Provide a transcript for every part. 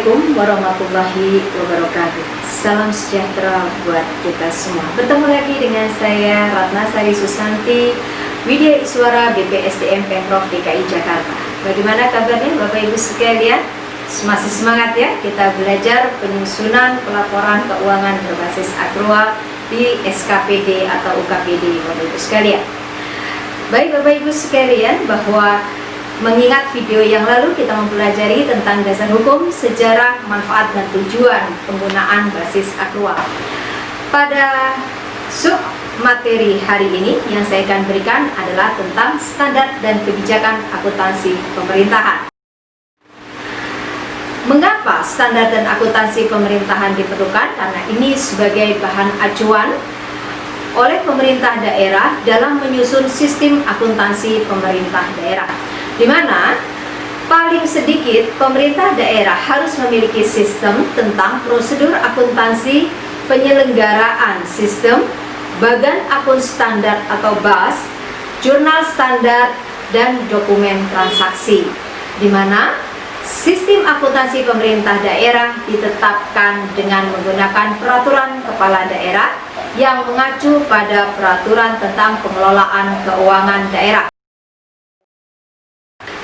Assalamualaikum warahmatullahi wabarakatuh. Salam sejahtera buat kita semua. Bertemu lagi dengan saya Ratna Sari Susanti, Widya Iswara BPSDM Pemprov DKI Jakarta. Bagaimana kabarnya Bapak Ibu sekalian? Masih semangat ya kita belajar penyusunan pelaporan keuangan berbasis akrual di SKPD atau UKPD Bapak Ibu sekalian. Baik Bapak Ibu sekalian, bahwa mengingat video yang lalu kita mempelajari tentang dasar hukum, sejarah, manfaat, dan tujuan penggunaan basis akrual. Pada sub materi hari ini yang saya akan berikan adalah tentang standar dan kebijakan akuntansi pemerintahan. Mengapa standar dan akuntansi pemerintahan diperlukan? Karena ini sebagai bahan acuan oleh pemerintah daerah dalam menyusun sistem akuntansi pemerintah daerah, di mana paling sedikit pemerintah daerah harus memiliki sistem tentang prosedur akuntansi, penyelenggaraan sistem, bagan akun standar atau BAS, jurnal standar, dan dokumen transaksi, di mana sistem akuntansi pemerintah daerah ditetapkan dengan menggunakan peraturan kepala daerah yang mengacu pada peraturan tentang pengelolaan keuangan daerah.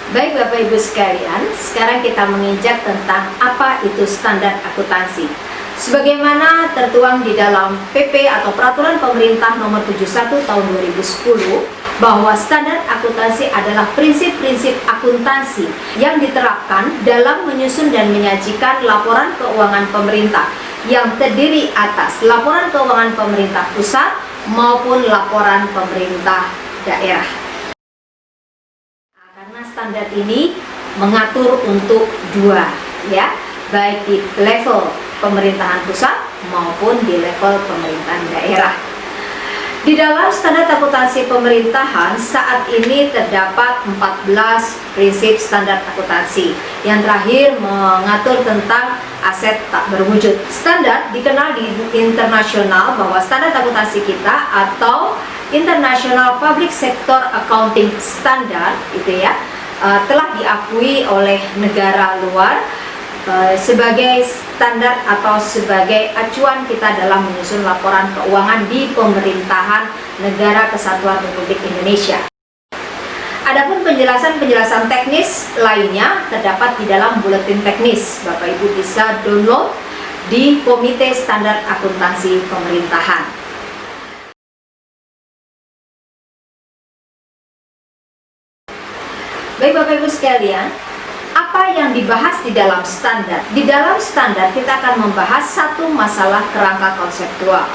Baik Bapak Ibu sekalian, sekarang kita menginjak tentang apa itu standar akuntansi. Sebagaimana tertuang di dalam PP atau Peraturan Pemerintah Nomor 71 Tahun 2010, bahwa standar akuntansi adalah prinsip-prinsip akuntansi yang diterapkan dalam menyusun dan menyajikan laporan keuangan pemerintah yang terdiri atas laporan keuangan pemerintah pusat maupun laporan pemerintah daerah. Standar ini mengatur untuk dua, ya, baik di level pemerintahan pusat maupun di level pemerintahan daerah. Di dalam standar akuntansi pemerintahan saat ini terdapat 14 prinsip standar akuntansi. Yang terakhir mengatur tentang aset tak berwujud. Standar dikenal di internasional bahwa standar akuntansi kita atau International Public Sector Accounting Standard itu ya, telah diakui oleh negara luar sebagai standar atau sebagai acuan kita dalam menyusun laporan keuangan di pemerintahan Negara Kesatuan Republik Indonesia. Adapun penjelasan-penjelasan teknis lainnya terdapat di dalam buletin teknis. Bapak Ibu bisa download di Komite Standar Akuntansi Pemerintahan. Baik Bapak Ibu sekalian, apa yang dibahas di dalam standar? Di dalam standar kita akan membahas satu masalah kerangka konseptual,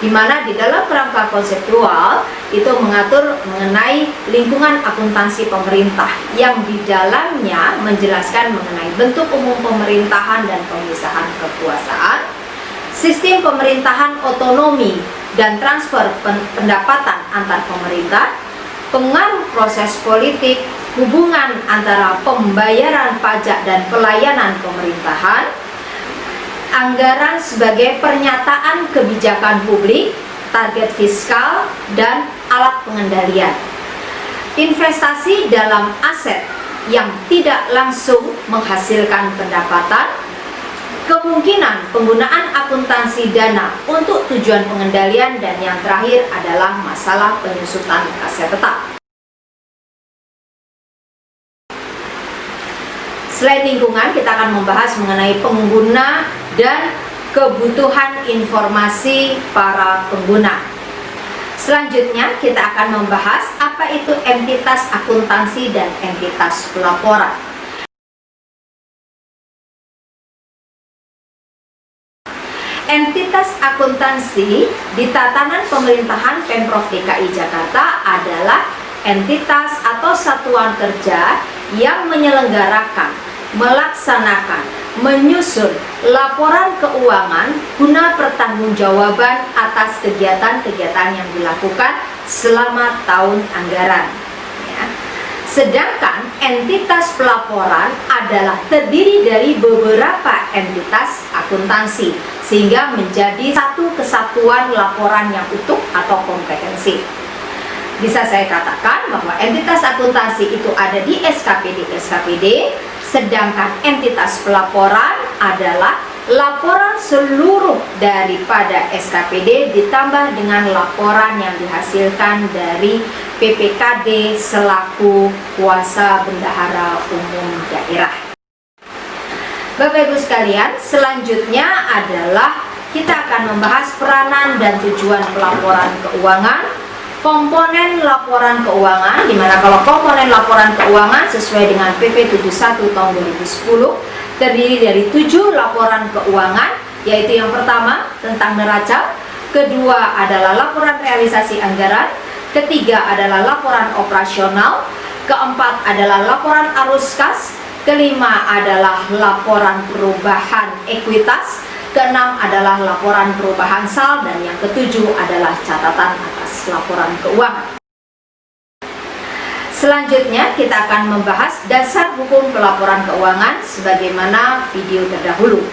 di mana di dalam kerangka konseptual itu mengatur mengenai lingkungan akuntansi pemerintah yang di dalamnya menjelaskan mengenai bentuk umum pemerintahan dan pemisahan kekuasaan, sistem pemerintahan otonomi dan transfer pendapatan antar pemerintah, pengaruh proses politik, hubungan antara pembayaran pajak dan pelayanan pemerintahan, anggaran sebagai pernyataan kebijakan publik, target fiskal, dan alat pengendalian, investasi dalam aset yang tidak langsung menghasilkan pendapatan, kemungkinan penggunaan akuntansi dana untuk tujuan pengendalian, dan yang terakhir adalah masalah penyusutan aset tetap. Selain lingkungan, kita akan membahas mengenai pengguna dan kebutuhan informasi para pengguna. Selanjutnya, kita akan membahas apa itu entitas akuntansi dan entitas pelaporan. Entitas akuntansi di tatanan pemerintahan Pemprov DKI Jakarta adalah entitas atau satuan kerja yang menyelenggarakan, melaksanakan, menyusun laporan keuangan guna pertanggungjawaban atas kegiatan-kegiatan yang dilakukan selama tahun anggaran. Ya. Sedangkan entitas pelaporan adalah terdiri dari beberapa entitas akuntansi, sehingga menjadi satu kesatuan laporan yang utuh atau komprehensif. Bisa saya katakan bahwa entitas akuntansi itu ada di SKPD-SKPD, Sedangkan entitas pelaporan adalah laporan seluruh daripada SKPD ditambah dengan laporan yang dihasilkan dari PPKD selaku kuasa bendahara umum daerah. Bapak Ibu sekalian, selanjutnya adalah kita akan membahas peranan dan tujuan pelaporan keuangan, komponen laporan keuangan, di mana kalau komponen laporan keuangan sesuai dengan PP 71 tahun 2010 terdiri dari 7 laporan keuangan, yaitu yang pertama tentang neraca, kedua adalah laporan realisasi anggaran, ketiga adalah laporan operasional, keempat adalah laporan arus kas, kelima adalah laporan perubahan ekuitas, keenam adalah laporan perubahan SAL, dan yang ketujuh adalah catatan atas laporan keuangan. Selanjutnya kita akan membahas dasar hukum pelaporan keuangan sebagaimana video terdahulu.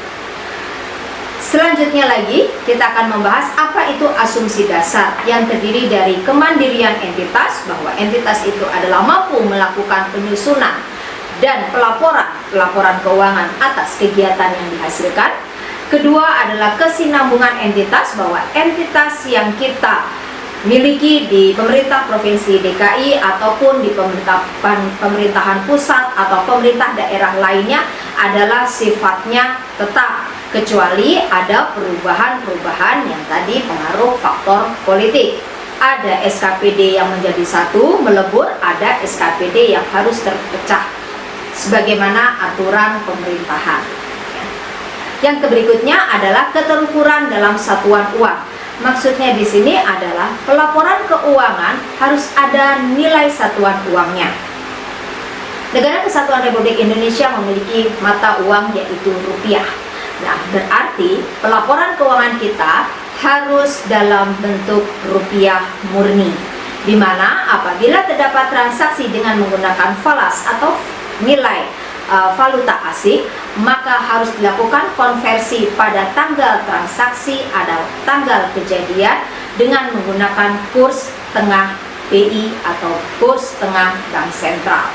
Selanjutnya lagi kita akan membahas apa itu asumsi dasar yang terdiri dari kemandirian entitas, bahwa entitas itu adalah mampu melakukan penyusunan dan pelaporan keuangan atas kegiatan yang dihasilkan. Kedua adalah kesinambungan entitas, bahwa entitas yang kita miliki di pemerintah provinsi DKI ataupun di pemerintahan pusat atau pemerintah daerah lainnya adalah sifatnya tetap, kecuali ada perubahan-perubahan yang tadi pengaruh faktor politik. Ada SKPD yang menjadi satu melebur, ada SKPD yang harus terpecah sebagaimana aturan pemerintahan. Yang berikutnya adalah keterukuran dalam satuan uang. Maksudnya di sini adalah pelaporan keuangan harus ada nilai satuan uangnya. Negara Kesatuan Republik Indonesia memiliki mata uang yaitu rupiah. Nah, berarti pelaporan keuangan kita harus dalam bentuk rupiah murni, di mana apabila terdapat transaksi dengan menggunakan falas atau nilai valuta asing, maka harus dilakukan konversi pada tanggal transaksi atau tanggal kejadian dengan menggunakan kurs tengah BI atau kurs tengah bank sentral.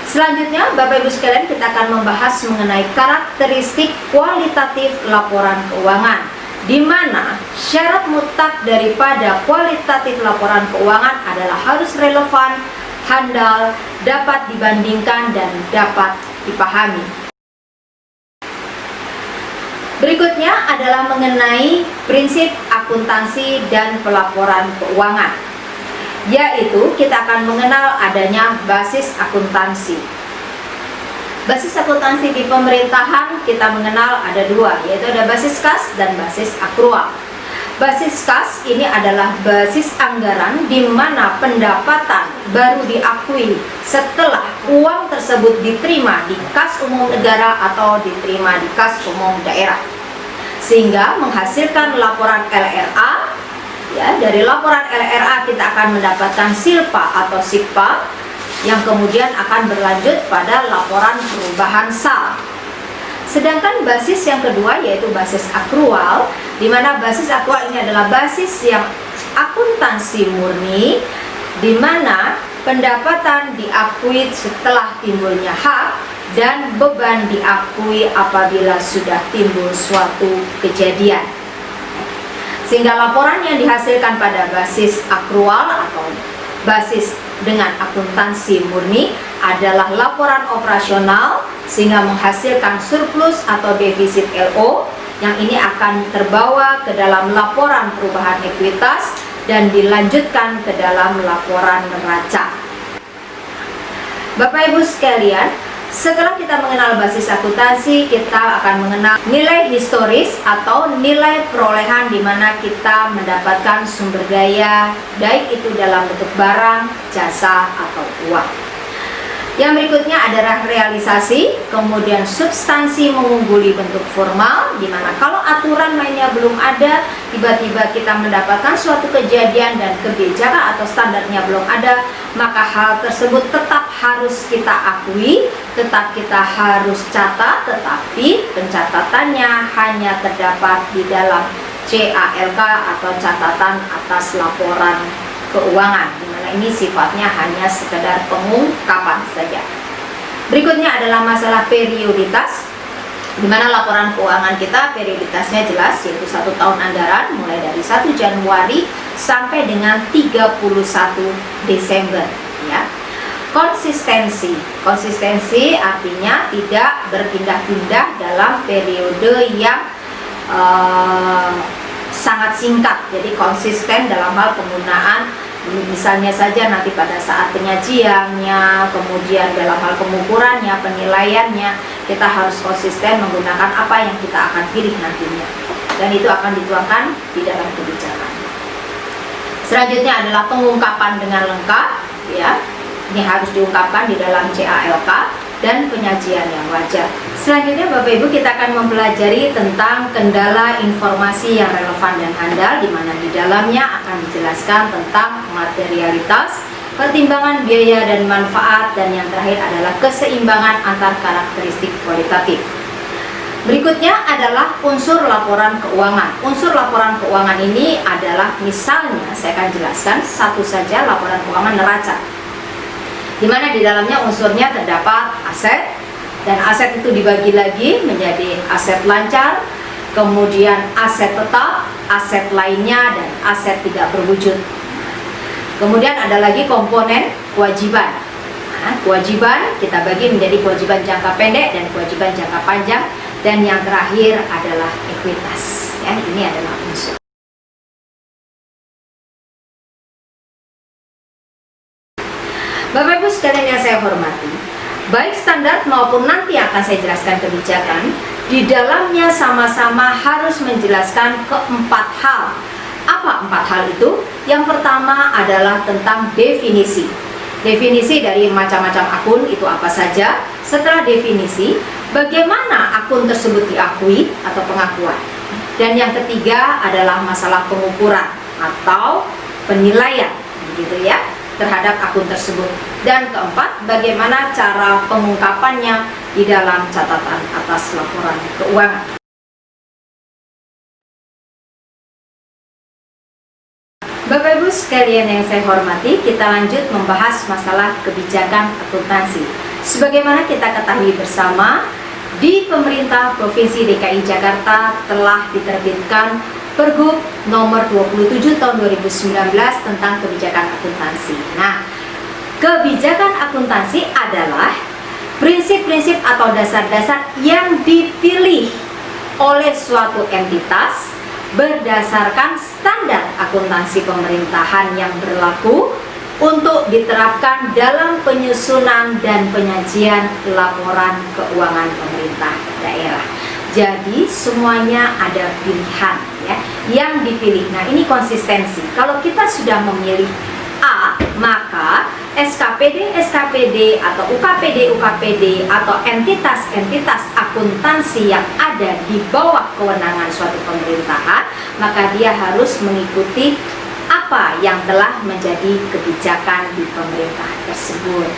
Selanjutnya Bapak Ibu sekalian, kita akan membahas mengenai karakteristik kualitatif laporan keuangan, di mana syarat mutlak daripada kualitatif laporan keuangan adalah harus relevan, handal, dapat dibandingkan, dan dapat dipahami. Berikutnya adalah mengenai prinsip akuntansi dan pelaporan keuangan, yaitu kita akan mengenal adanya basis akuntansi. Basis akuntansi di pemerintahan kita mengenal ada dua, yaitu ada basis kas dan basis akrual. Basis kas ini adalah basis anggaran di mana pendapatan baru diakui setelah uang tersebut diterima di kas umum negara atau diterima di kas umum daerah, sehingga menghasilkan laporan LRA. Ya, dari laporan LRA kita akan mendapatkan silpa atau sikpa, yang kemudian akan berlanjut pada laporan perubahan SAL. Sedangkan basis yang kedua yaitu basis akrual, di mana basis akrual ini adalah basis yang akuntansi murni, di mana pendapatan diakui setelah timbulnya hak dan beban diakui apabila sudah timbul suatu kejadian. Sehingga laporan yang dihasilkan pada basis akrual atau basis dengan akuntansi murni adalah laporan operasional, sehingga menghasilkan surplus atau defisit LO, yang ini akan terbawa ke dalam laporan perubahan ekuitas dan dilanjutkan ke dalam laporan neraca. Bapak Ibu sekalian, setelah kita mengenal basis akuntansi, kita akan mengenal nilai historis atau nilai perolehan, di mana kita mendapatkan sumber daya, baik itu dalam bentuk barang, jasa, atau uang. Yang berikutnya adalah realisasi, kemudian substansi mengungguli bentuk formal, di mana kalau aturan mainnya belum ada, tiba-tiba kita mendapatkan suatu kejadian dan kebijakan atau standarnya belum ada, maka hal tersebut tetap harus kita akui, tetap kita harus catat, tetapi pencatatannya hanya terdapat di dalam CALK atau catatan atas laporan keuangan, di mana ini sifatnya hanya sekedar pengungkapan saja. Berikutnya adalah masalah perioditas, di mana laporan keuangan kita perioditasnya jelas, yaitu 1 tahun anggaran mulai dari 1 Januari sampai dengan 31 Desember ya. Konsistensi artinya tidak berpindah-pindah dalam periode yang sangat singkat. Jadi konsisten dalam hal penggunaan, misalnya saja nanti pada saat penyajiannya, kemudian dalam hal pengukurannya, penilaiannya, kita harus konsisten menggunakan apa yang kita akan pilih nantinya, dan itu akan dituangkan di dalam kebijakan. Selanjutnya adalah pengungkapan dengan lengkap ya. Ini harus diungkapkan di dalam CALK dan penyajian yang wajar. Selanjutnya Bapak Ibu, kita akan mempelajari tentang kendala informasi yang relevan dan handal, di mana di dalamnya akan dijelaskan tentang materialitas, pertimbangan biaya dan manfaat, dan yang terakhir adalah keseimbangan antar karakteristik kualitatif. Berikutnya adalah unsur laporan keuangan. Unsur laporan keuangan ini adalah, misalnya saya akan jelaskan satu saja, laporan keuangan neraca, di mana di dalamnya unsurnya terdapat aset, dan aset itu dibagi lagi menjadi aset lancar, kemudian aset tetap, aset lainnya, dan aset tidak berwujud. Kemudian ada lagi komponen kewajiban. Nah, kewajiban kita bagi menjadi kewajiban jangka pendek dan kewajiban jangka panjang, dan yang terakhir adalah ekuitas. Ya, ini adalah unsur. Bapak Ibu sekalian yang saya hormati, baik standar maupun nanti akan saya jelaskan kebijakan, di dalamnya sama-sama harus menjelaskan keempat hal. Apa empat hal itu? Yang pertama adalah tentang definisi. Definisi dari macam-macam akun itu apa saja. Setelah definisi, bagaimana akun tersebut diakui atau pengakuan. Dan yang ketiga adalah masalah pengukuran atau penilaian, begitu ya, terhadap akun tersebut. Dan keempat, bagaimana cara pengungkapannya di dalam catatan atas laporan keuangan. Bapak Ibu sekalian yang saya hormati, kita lanjut membahas masalah kebijakan akuntansi. Sebagaimana kita ketahui bersama, di pemerintah Provinsi DKI Jakarta telah diterbitkan Pergub nomor 27 tahun 2019 tentang kebijakan akuntansi. Nah, kebijakan akuntansi adalah prinsip-prinsip atau dasar-dasar yang dipilih oleh suatu entitas berdasarkan standar akuntansi pemerintahan yang berlaku untuk diterapkan dalam penyusunan dan penyajian laporan keuangan pemerintah daerah. Jadi semuanya ada pilihan ya, yang dipilih. Nah, ini konsistensi. Kalau kita sudah memilih A, maka SKPD atau UKPD atau entitas-entitas akuntansi yang ada di bawah kewenangan suatu pemerintahan, maka dia harus mengikuti apa yang telah menjadi kebijakan di pemerintah tersebut.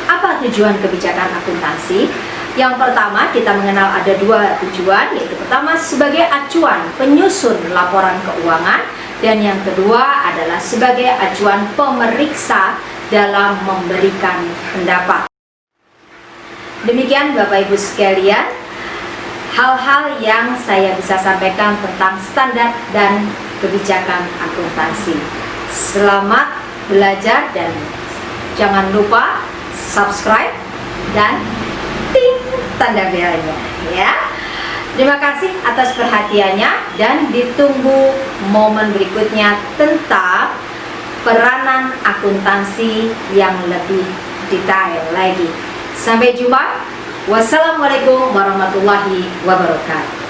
Apa tujuan kebijakan akuntansi? Yang pertama, kita mengenal ada dua tujuan, yaitu pertama sebagai acuan penyusun laporan keuangan, dan yang kedua adalah sebagai acuan pemeriksa dalam memberikan pendapat. Demikian Bapak Ibu sekalian, hal-hal yang saya bisa sampaikan tentang standar dan kebijakan akuntansi. Selamat belajar dan jangan lupa subscribe dan ting tanda belnya ya. Terima kasih atas perhatiannya dan ditunggu momen berikutnya tentang peranan akuntansi yang lebih detail lagi. Sampai jumpa. Wassalamualaikum warahmatullahi wabarakatuh.